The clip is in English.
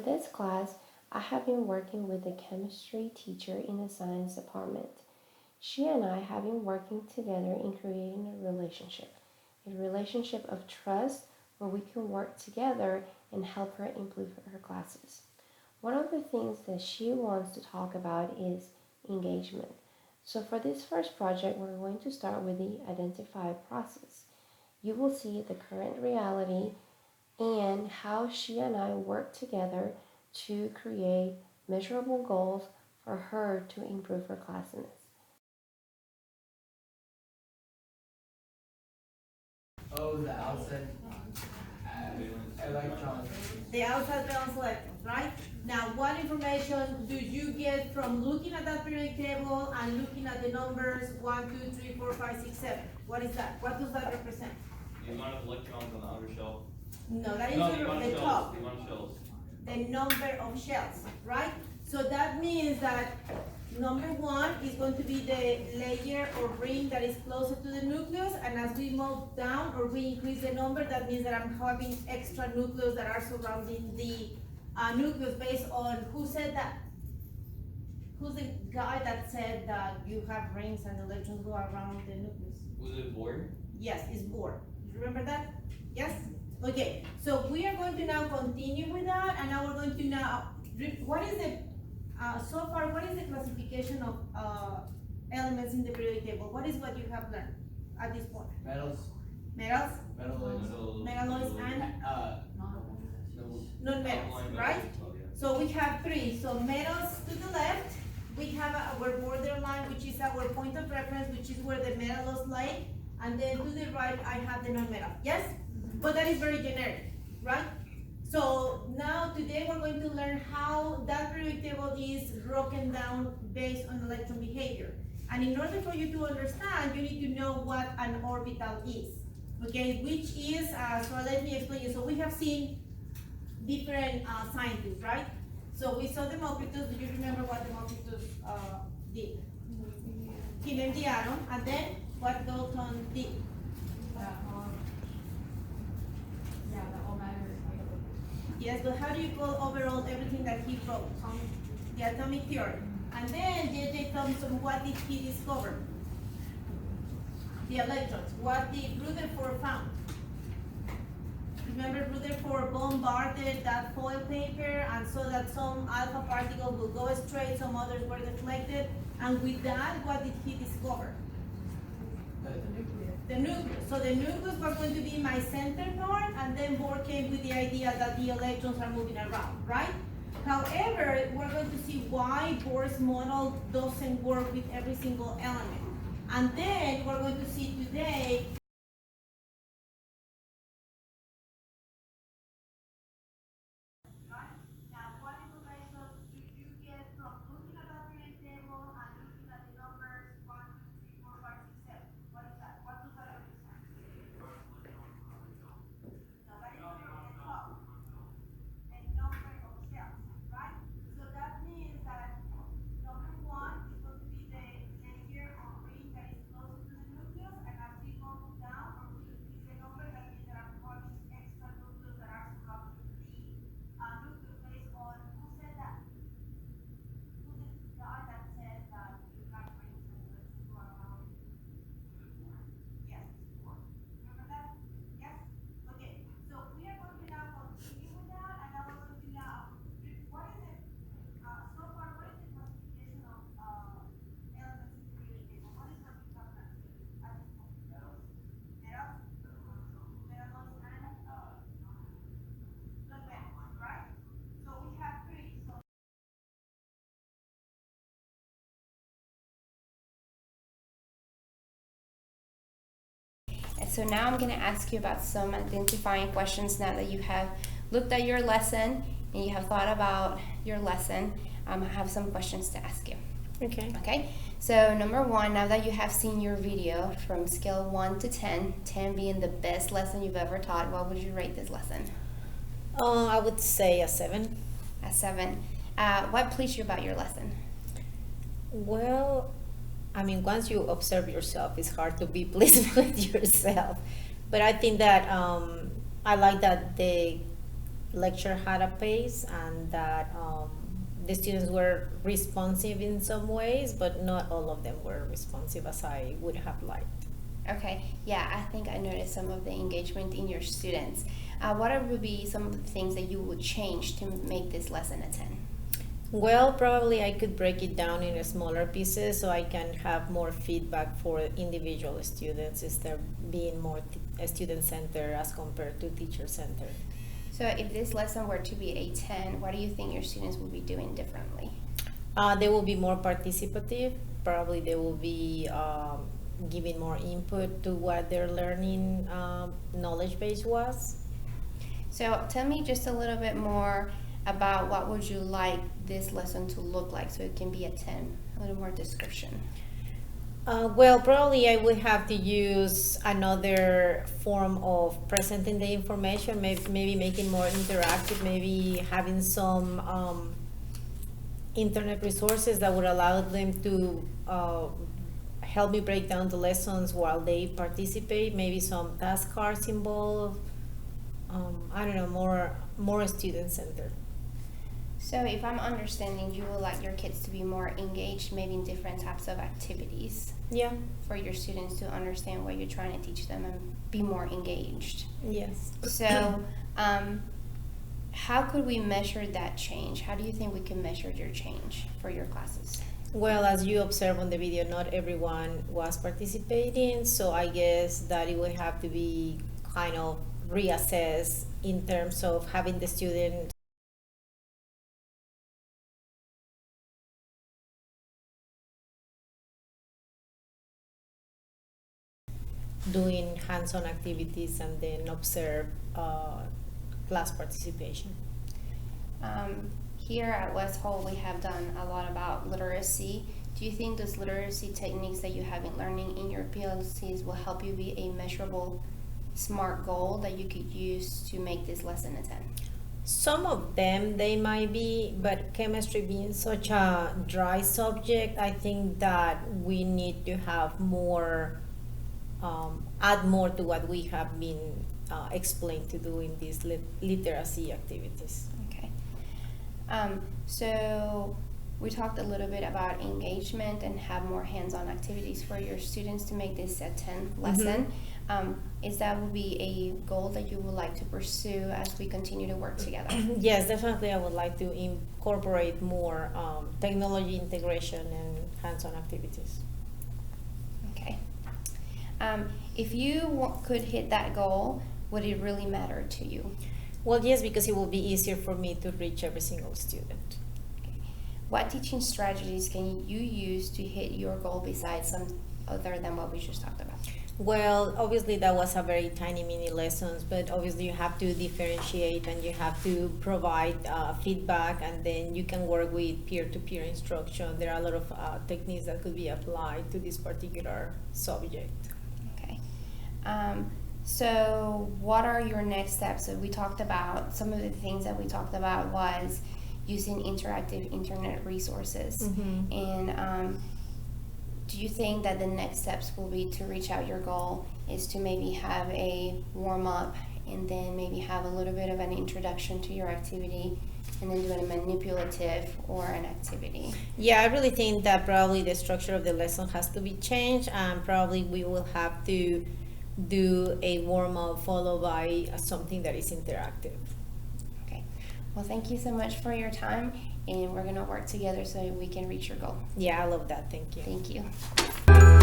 this class, I have been working with a chemistry teacher in the science department. She and I have been working together in creating a relationship of trust where we can work together and help her improve her classes. One of the things that she wants to talk about is engagement. So for this first project, we're going to start with the identify process. You will see the current reality and how she and I work together to create measurable goals for her to improve her classes. Oh, the outside electrons. The outside valence electrons, right? Now, what information do you get from looking at that periodic table and looking at the numbers 1, 2, 3, 4, 5, 6, 7? What is that? What does that represent? The amount of electrons on the outer shell. No, that is No, the amount of the shells. top. The amount of shells. The number of shells, right? So that means that number 1 is going to be the layer or ring that is closer to the nucleus, and as we move down or we increase the number, that means that I'm having extra nucleus that are surrounding the nucleus based on who said that? Who's the guy that said that you have rings and electrons go around the nucleus? Was it Bohr? Yes, it's Bohr. You remember that? Yes? Okay, so we are going to now continue with that, and now we're going to now, what is the, so far, what is the classification of elements in the periodic table? What is what you have learned at this point? Metals. Metals, Metalloids. metalloids, and non-metals, Alkaline right? metals. Oh, yeah. So we have 3. So metals to the left, we have our borderline, which is our point of reference, which is where the metals lie, and then to the right, I have the non-metal. Yes? But that is very generic, right? So now today we're going to learn how that periodic table is broken down based on electron behavior. And in order for you to understand, you need to know what an orbital is. Okay, which is, so let me explain you. So we have seen different scientists, right? So we saw Democritus. Do you remember what Democritus did? He named the atom, and then what Dalton did? Yes, but how do you call overall everything that he wrote? The atomic theory. And then J.J. Thomson, what did he discover? The electrons. What did Rutherford found? Remember Rutherford bombarded that foil paper and saw that some alpha particles will go straight, some others were deflected. And with that, what did he discover? The nucleus. So the nucleus was going to be my center part, and then Bohr came with the idea that the electrons are moving around, right? However, we're going to see why Bohr's model doesn't work with every single element. And then we're going to see today And so now I'm going to ask you about some identifying questions now that you have looked at your lesson and you have thought about your lesson. I have some questions to ask you. Okay. Okay, so number 1, now that you have seen your video from scale 1 to 10, 10 being the best lesson you've ever taught, what would you rate this lesson? I would say a 7. A 7. What pleased you about your lesson? Well, I mean, once you observe yourself, it's hard to be pleased with yourself. But I think that I like that the lecture had a pace and that the students were responsive in some ways, but not all of them were responsive as I would have liked. Okay, yeah, I think I noticed some of the engagement in your students. What would be some of the things that you would change to make this lesson a 10? Well, probably I could break it down in smaller pieces so I can have more feedback for individual students instead of being more student-centered as compared to teacher-centered. So if this lesson were to be a 10, what do you think your students will be doing differently? They will be more participative. Probably they will be giving more input to what their learning knowledge base was. So tell me just a little bit more about what would you like this lesson to look like so it can be a 10, a little more description. Well, probably I would have to use another form of presenting the information, maybe making more interactive, maybe having some internet resources that would allow them to help me break down the lessons while they participate, maybe some task cards involved. I don't know, more student-centered. So if I'm understanding, you would like your kids to be more engaged, maybe in different types of activities Yeah, for your students to understand what you're trying to teach them and be more engaged. yes. So how could we measure that change? How do you think we can measure your change for your classes? Well, as you observe on the video, not everyone was participating, so I guess that it would have to be kind of reassessed in terms of having the student doing hands-on activities and then observe class participation. Here at West Hall, we have done a lot about literacy. Do you think those literacy techniques that you have been learning in your PLCs will help you be a measurable SMART goal that you could use to make this lesson a 10? Some of them they might be, but chemistry being such a dry subject, I think that we need to have more, add more to what we have been explained to do in these literacy activities. Okay. So we talked a little bit about engagement and have more hands-on activities for your students to make this a 10 lesson. Is that would be a goal that you would like to pursue as we continue to work together? Yes, definitely I would like to incorporate more technology integration and hands-on activities. Okay. If you could hit that goal, would it really matter to you? Well, yes, because it will be easier for me to reach every single student. Okay. What teaching strategies can you use to hit your goal besides some other than what we just talked about? Well, obviously that was a very tiny mini lessons, but obviously you have to differentiate and you have to provide feedback, and then you can work with peer-to-peer instruction. There are a lot of techniques that could be applied to this particular subject. Okay. So what are your next steps? So we talked about, some of the things that we talked about was using interactive internet resources. Mm-hmm. And do you think that the next steps will be to reach out your goal is to maybe have a warm-up and then maybe have a little bit of an introduction to your activity and then doing a manipulative or an activity? Yeah, I really think that probably the structure of the lesson has to be changed, and probably we will have to do a warm-up followed by something that is interactive. Okay. Well, thank you so much for your time, and we're going to work together so we can reach your goal. Yeah, I love that. Thank you. Thank you.